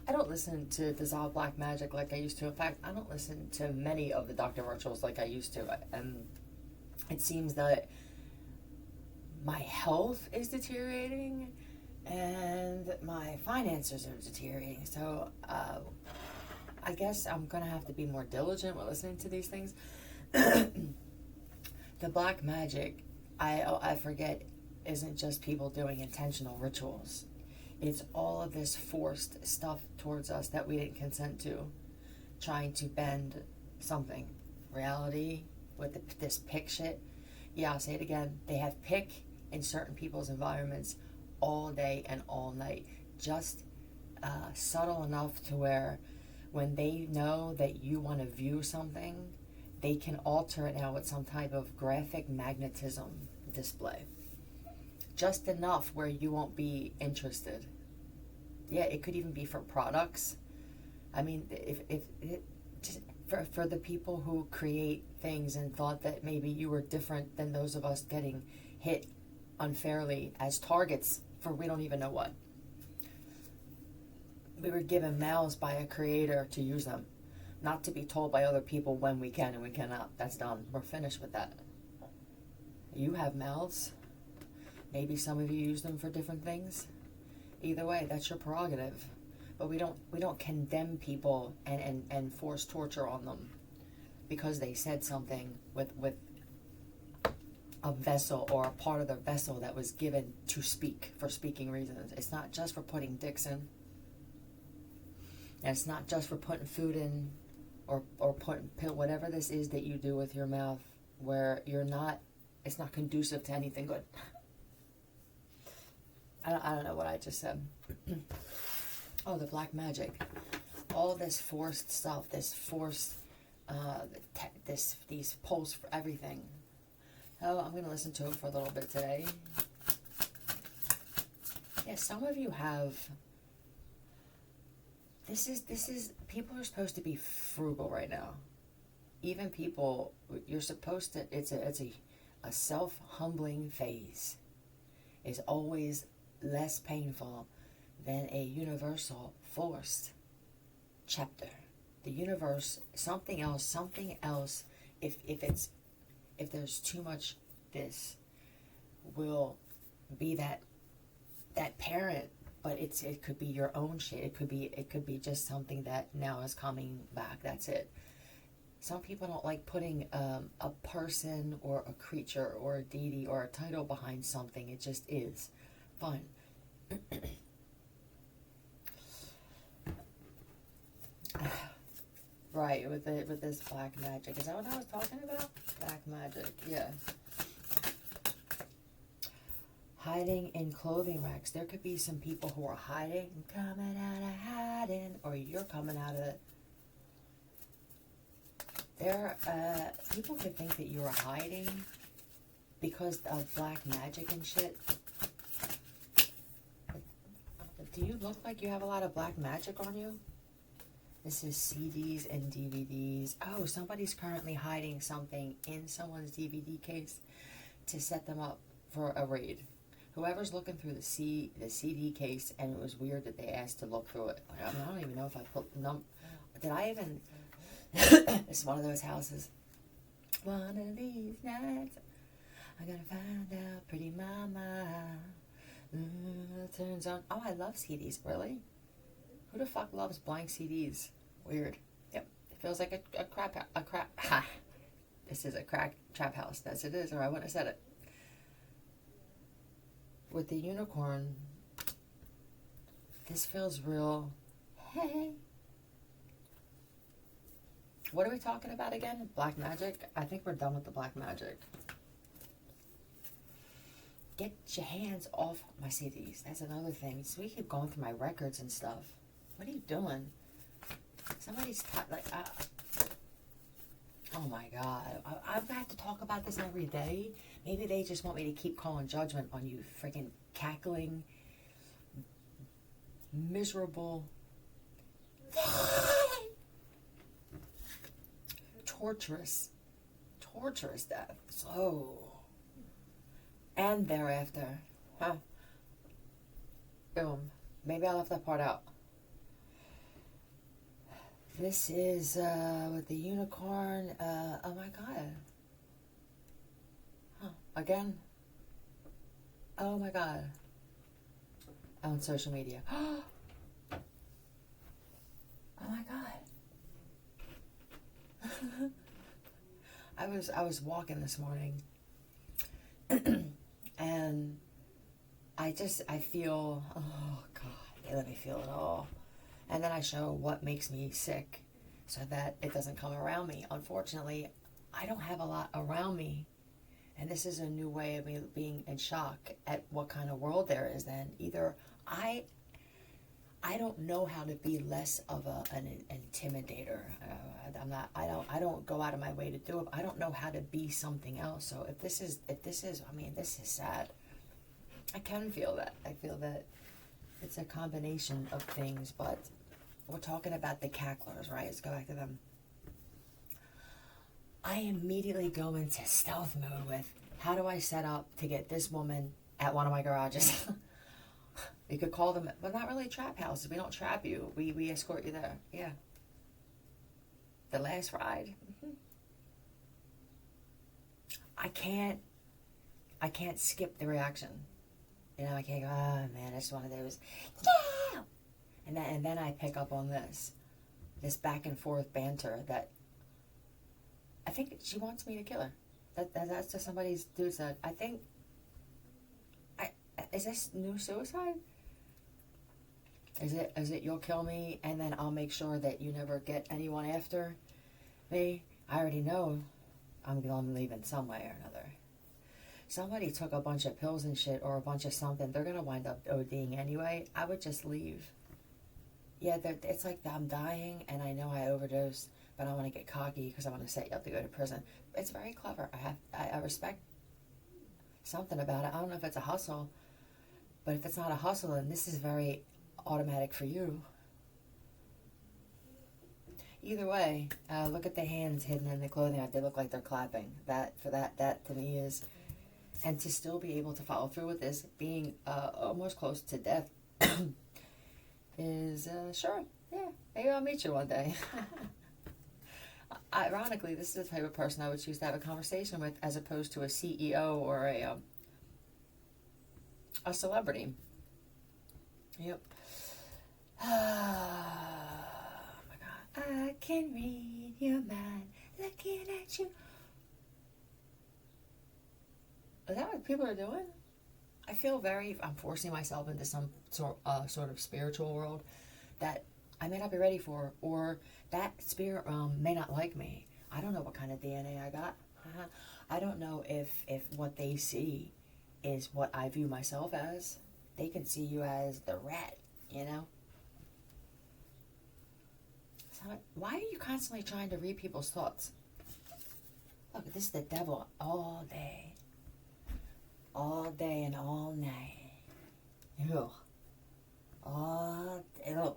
I don't listen to Dissolve Black Magic like I used to. In fact, I don't listen to many of the Dr. Rituals like I used to. And it seems that my health is deteriorating and my finances are deteriorating. So I guess I'm going to have to be more diligent with listening to these things. The black magic, I forget, isn't just people doing intentional rituals. It's all of this forced stuff towards us that we didn't consent to, trying to bend something. Reality with this pick shit. Yeah, I'll say it again. They have pick in certain people's environments all day and all night. Just subtle enough to where when they know that you want to view something, they can alter it now with some type of graphic magnetism display. Just enough where you won't be interested. Yeah, it could even be for products. I mean, if just for the people who create things and thought that maybe you were different than those of us getting hit unfairly as targets for we don't even know what. We were given mouths by a creator to use them, not to be told by other people when we can and we cannot. That's done. We're finished with that. You have mouths. Maybe some of you use them for different things. Either way, that's your prerogative. But we don't condemn people and force torture on them because they said something with a vessel or a part of their vessel that was given to speak for speaking reasons. It's not just for putting dicks in. And it's not just for putting food in or putting pill, whatever this is that you do with your mouth where it's not conducive to anything good. I don't know what I just said. Oh, the black magic. All this forced stuff, this forced, these posts for everything. Oh, I'm going to listen to it for a little bit today. Yeah, some of you have... This is, people are supposed to be frugal right now. Even people, you're supposed to, it's a self-humbling phase. Is always less painful than a universal forced chapter. The universe, something else, if there's too much this, will be that parent, but it could be your own shit. It could be just something that now is coming back. That's it. Some people don't like putting a person or a creature or a deity or a title behind something. It just is. Fine. Right, with this black magic. Is that what I was talking about? Black magic, yeah. Hiding in clothing racks. There could be some people who are hiding, coming out of hiding, or you're coming out of it. People could think that you are hiding because of black magic and shit. Do you look like you have a lot of black magic on you? This is CDs and DVDs. Oh, somebody's currently hiding something in someone's DVD case to set them up for a raid. Whoever's looking through the CD case, and it was weird that they asked to look through it. I don't even know if I put did I even... It's one of those houses. One of these nights, I gotta find out pretty mama. Turns on. Oh, I love CDs. Really? Who the fuck loves blank CDs? Weird. Yep. It feels like a crap. Ha. This is a trap house. That's it is, or I wouldn't have said it. With the unicorn, this feels real. Hey. What are we talking about again? Black magic? I think we're done with the black magic. Get your hands off my CDs. That's another thing. So we keep going through my records and stuff. What are you doing? Somebody's oh my God. I've got to talk about this every day. Maybe they just want me to keep calling judgment on you freaking cackling, miserable, torturous death. So, and thereafter, huh? Boom. Maybe I left that part out. This is with the unicorn. Oh my god. Huh. Again. Oh my god. On social media. Oh my god. I was walking this morning and I feel, oh god, they let me feel it all. And then I show what makes me sick so that it doesn't come around me. Unfortunately, I don't have a lot around me. And this is a new way of me being in shock at what kind of world there is then. Either I don't know how to be less of an intimidator. I don't go out of my way to do it. I don't know how to be something else. So if this is, I mean, this is sad. I can feel that. I feel that it's a combination of things, but we're talking about the cacklers, right? Let's go back to them. I immediately go into stealth mode with, how do I set up to get this woman at one of my garages? You could call them, but not really trap houses. We don't trap you. We escort you there. Yeah. The last ride. Mm-hmm. I can't skip the reaction. You know, I can't go, oh man, it's one of those, yeah! And then I pick up on this back and forth banter that I think she wants me to kill her. That's just somebody's dude said. I think, is this new suicide? Is it you'll kill me and then I'll make sure that you never get anyone after me? I already know I'm leaving some way or another. Somebody took a bunch of pills and shit or a bunch of something. They're going to wind up ODing anyway. I would just leave. Yeah, it's like I'm dying and I know I overdosed, but I want to get cocky because I want to set you up to go to prison. It's very clever. I respect something about it. I don't know if it's a hustle, but if it's not a hustle, then this is very automatic for you. Either way, look at the hands hidden in the clothing. They look like they're clapping. That to me is, and to still be able to follow through with this, being almost close to death, is sure, yeah, maybe I'll meet you one day. Ironically, this is the type of person I would choose to have a conversation with, as opposed to a CEO or a celebrity. Yep. Oh my god. I can read your mind looking at you. Is that what people are doing? I feel I'm forcing myself into some sort of spiritual world that I may not be ready for, or that spirit realm may not like me. I don't know what kind of DNA I got. I don't know if what they see is what I view myself as. They can see you as the rat, you know? So why are you constantly trying to read people's thoughts? Look, this is the devil all day. All day and all night. Ew. All day. Ew.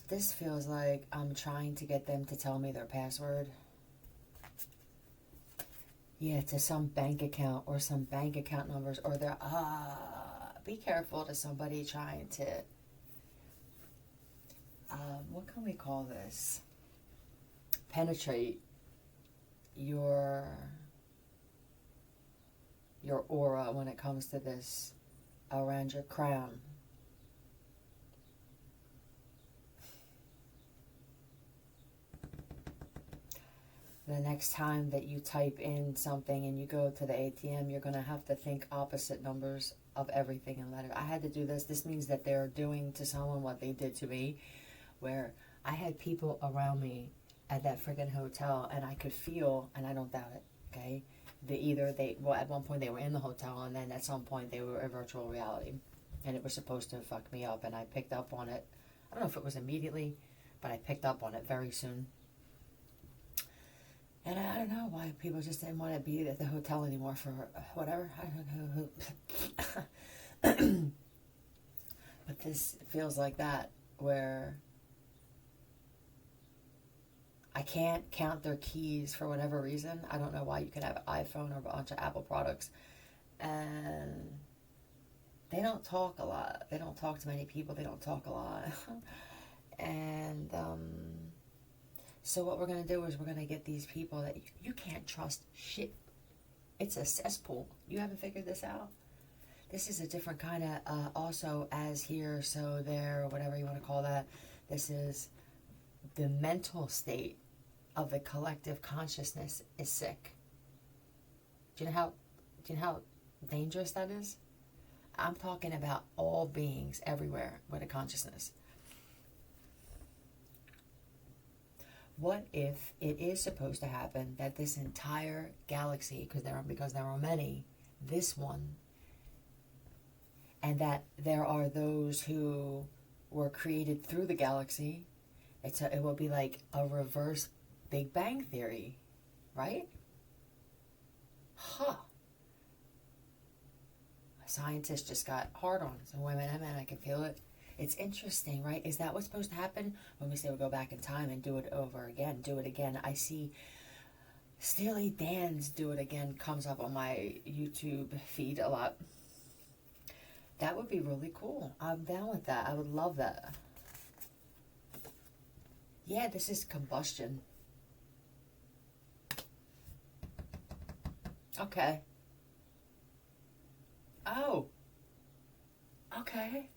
This feels like I'm trying to get them to tell me their password. Yeah, to some bank account or some bank account numbers, or they're, be careful to somebody trying to, what can we call this? Penetrate your aura when it comes to this, around your crown. The next time that you type in something and you go to the ATM, you're going to have to think opposite numbers of everything and letter. I had to do this. This means that they're doing to someone what they did to me, where I had people around me at that friggin' hotel, and I could feel, and I don't doubt it, okay? At one point they were in the hotel, and then at some point they were in virtual reality, and it was supposed to fuck me up, and I picked up on it. I don't know if it was immediately, but I picked up on it very soon. And I don't know why people just didn't want to be at the hotel anymore for whatever. I don't know. But this feels like that, where I can't count their keys for whatever reason. I don't know why. You could have an iPhone or a bunch of Apple products, and they don't talk a lot. They don't talk to many people. They don't talk a lot. And so what we're going to do is we're going to get these people that you can't trust shit. It's a cesspool. You haven't figured this out? This is a different kind of also as here, so there, or whatever you want to call that. This is the mental state of the collective consciousness is sick. Do you know how dangerous that is? I'm talking about all beings everywhere with a consciousness. What if it is supposed to happen that this entire galaxy, because there are many, this one, and that there are those who were created through the galaxy, it will be like a reverse Big Bang Theory, right? Huh. Scientists just got hard-ons, and women and men, I can feel it. It's interesting, right? Is that what's supposed to happen? When we say we'll go back in time and do it over again, do it again. I see Steely Dan's Do It Again comes up on my YouTube feed a lot. That would be really cool. I'm down with that. I would love that. Yeah, this is combustion. Okay. Oh. Okay.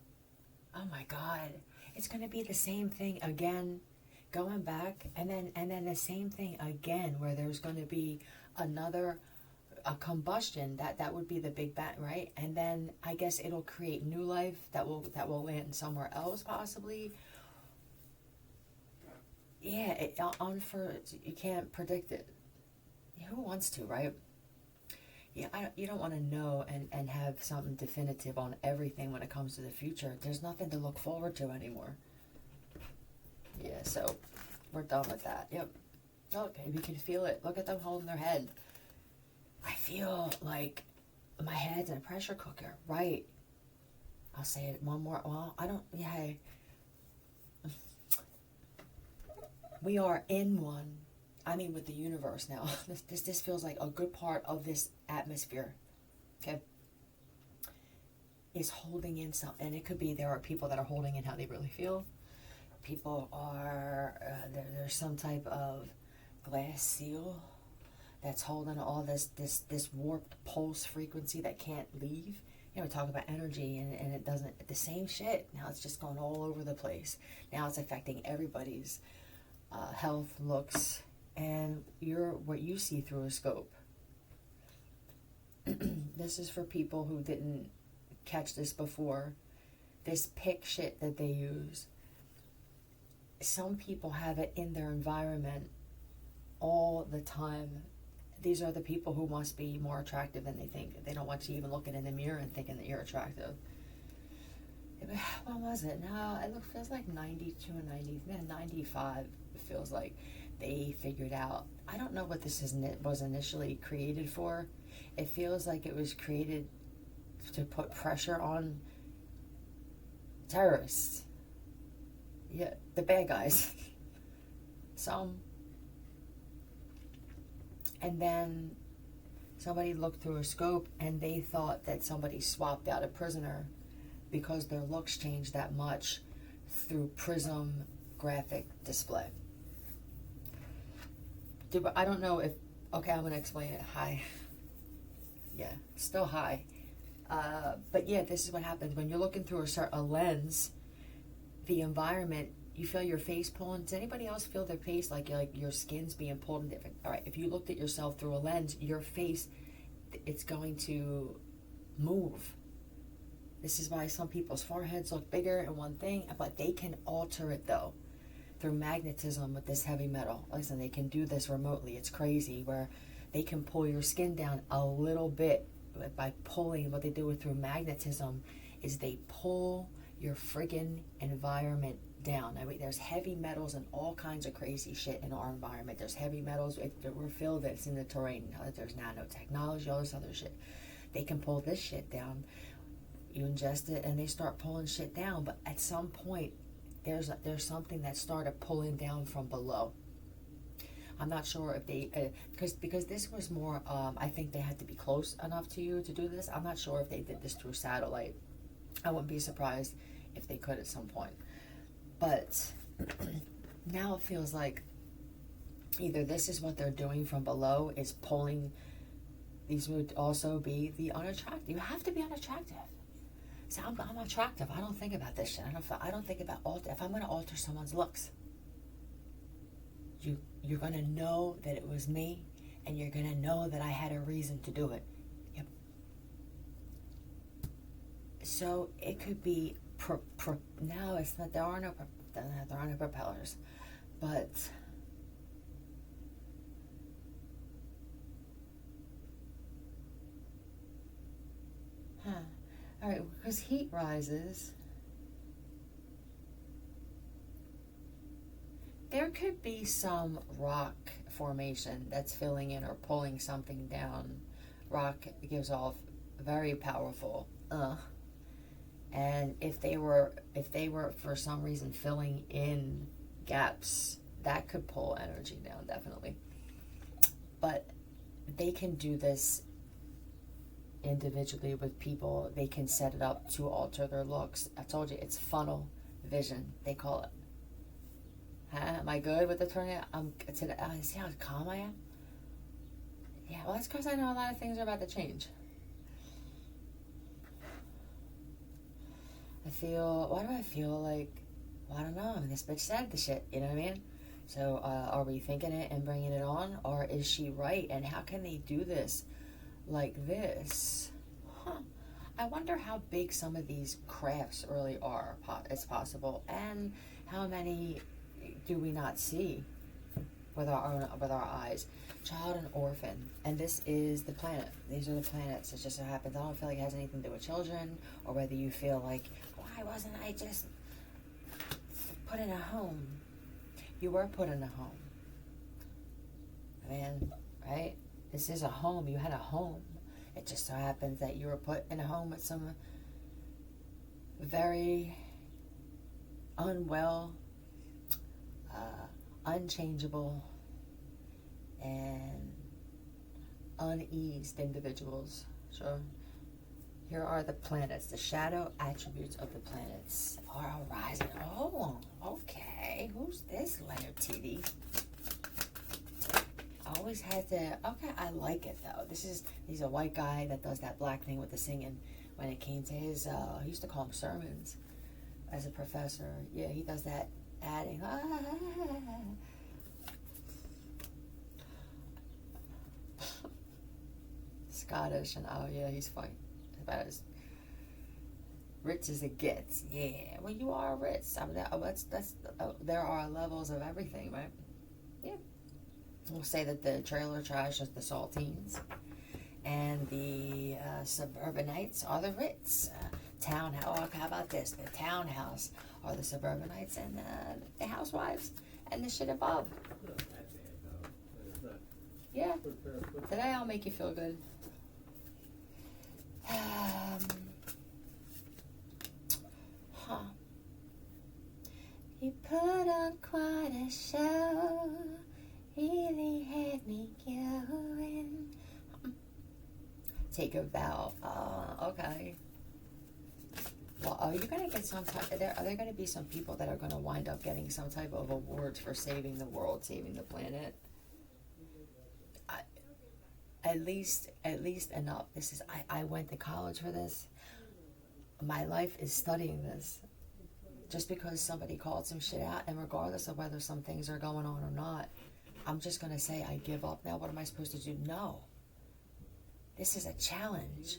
Oh my God. It's going to be the same thing again, going back, and then the same thing again, where there's going to be a combustion that would be the Big Bang, right? And then I guess it'll create new life that will land somewhere else possibly. Yeah, you can't predict it. Who wants to, right? Yeah, you don't want to know and have something definitive on everything when it comes to the future. There's nothing to look forward to anymore. Yeah, so we're done with that. Yep. Okay, we can feel it. Look at them holding their head. I feel like my head's in a pressure cooker. Right. I'll say it one more. Well, I don't. Yeah. We are in one. I mean, with the universe now. This feels like a good part of this atmosphere. Okay. Is holding in something. And it could be there are people that are holding in how they really feel. People are, there's some type of glass seal that's holding all this warped pulse frequency that can't leave. We talk about energy and it doesn't, the same shit. Now it's just going all over the place. Now it's affecting everybody's health, looks, and what you see through a scope. This is for people who didn't catch this before. This pick shit that they use. Some people have it in their environment all the time. These are the people who must be more attractive than they think. They don't want you even looking in the mirror and thinking that you're attractive. What was it? No, it feels like 92 and 95. It feels like they figured out. I don't know what this was initially created for. It feels like it was created to put pressure on terrorists. Yeah, the bad guys. Some. And then somebody looked through a scope and they thought that somebody swapped out a prisoner because their looks changed that much through prism graphic display. I don't know if... Okay, I'm going to explain it. Hi. Yeah, still hi. But yeah, this is what happens. When you're looking through a lens, the environment, you feel your face pulling. Does anybody else feel their face like your skin's being pulled in different... All right, if you looked at yourself through a lens, your face, it's going to move. This is why some people's foreheads look bigger and one thing, but they can alter it though through magnetism with this heavy metal. Listen, they can do this remotely. It's crazy where they can pull your skin down a little bit by pulling. What they do through magnetism is they pull your friggin' environment down. I mean, there's heavy metals and all kinds of crazy shit in our environment. There's heavy metals. We're filled. It's in the terrain. There's nanotechnology, all this other shit. They can pull this shit down. You ingest it and they start pulling shit down. But at some point, there's something that started pulling down from below. I'm not sure if they, because this was more, I think they had to be close enough to you to do this. I'm not sure if they did this through satellite. I wouldn't be surprised if they could at some point. But now it feels like either this is what they're doing from below, is pulling. These would also be the unattractive. You have to be unattractive. So I'm attractive. I don't think about this shit. I don't think about if I'm going to alter someone's looks. You're going to know that it was me, and you're going to know that I had a reason to do it. Yep. So it could be now it's not, there are no propellers, but all right, because heat rises, there could be some rock formation that's filling in or pulling something down. Rock gives off very powerful and if they were for some reason filling in gaps, that could pull energy down, definitely. But they can do this individually with people. They can set it up to alter their looks. I told you, it's funnel vision, they call it. Am I good with the tornado? See how calm I am? Yeah, well, that's because I know a lot of things are about to change. Why do I feel like, well, I don't know, I mean, this bitch said the shit, you know what I mean? So, are we thinking it and bringing it on? Or is she right? And how can they do this like this? I wonder how big some of these crafts really are. It's possible. And how many do we not see with our eyes? Child and orphan, and this is the planet. These are the planets. It just so happens. I don't feel like it has anything to do with children, or whether you feel like, why wasn't I just put in a home? You were put in a home, man. Right? This is a home. You had a home. It just so happens that you were put in a home with some very unwell, unchangeable, and uneased individuals. So here are the planets, the shadow attributes of the planets are arising. Oh, okay. Who's this Leonard TV? Always has to. Okay, I like it though. He's a white guy that does that black thing with the singing. When it came to his, he used to call them sermons as a professor. Yeah, he does that adding. Scottish, and oh yeah, he's fine. About as rich as it gets. Yeah, well, you are rich. I mean, there are levels of everything, right? Yeah. We'll say that the trailer trash is the saltines, and the suburbanites are the Ritz. How about this? The townhouse are the suburbanites, and the housewives, and the shit above. Yeah. Today I'll make you feel good. You put on quite a show. Really had me going. Take a vow. Okay. Well, are you gonna get some type? Are there gonna be some people that are gonna wind up getting some type of awards for saving the world, saving the planet? At least enough. I went to college for this. My life is studying this. Just because somebody called some shit out, and regardless of whether some things are going on or not, I'm just going to say I give up now. What am I supposed to do? No. This is a challenge.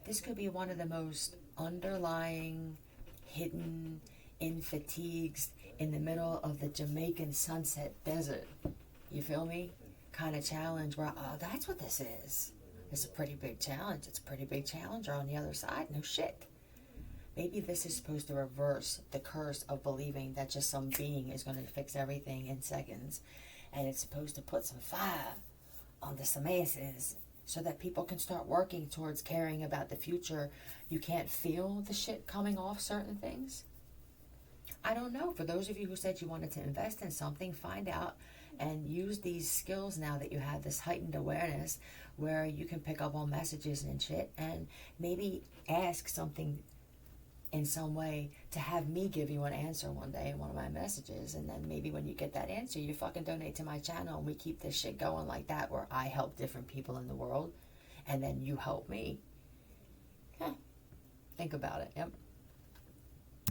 This could be one of the most underlying, hidden, in fatigues, in the middle of the Jamaican sunset desert. You feel me? Kind of challenge where, that's what this is. It's a pretty big challenge. It's a pretty big challenger on the other side. No shit. Maybe this is supposed to reverse the curse of believing that just some being is going to fix everything in seconds. And it's supposed to put some fire on the masses so that people can start working towards caring about the future. You can't feel the shit coming off certain things. I don't know. For those of you who said you wanted to invest in something, find out and use these skills now that you have this heightened awareness where you can pick up on messages and shit, and maybe ask something in some way to have me give you an answer one day in one of my messages. And then maybe when you get that answer, you fucking donate to my channel, and we keep this shit going like that, where I help different people in the world and then you help me. Think about it. Yep.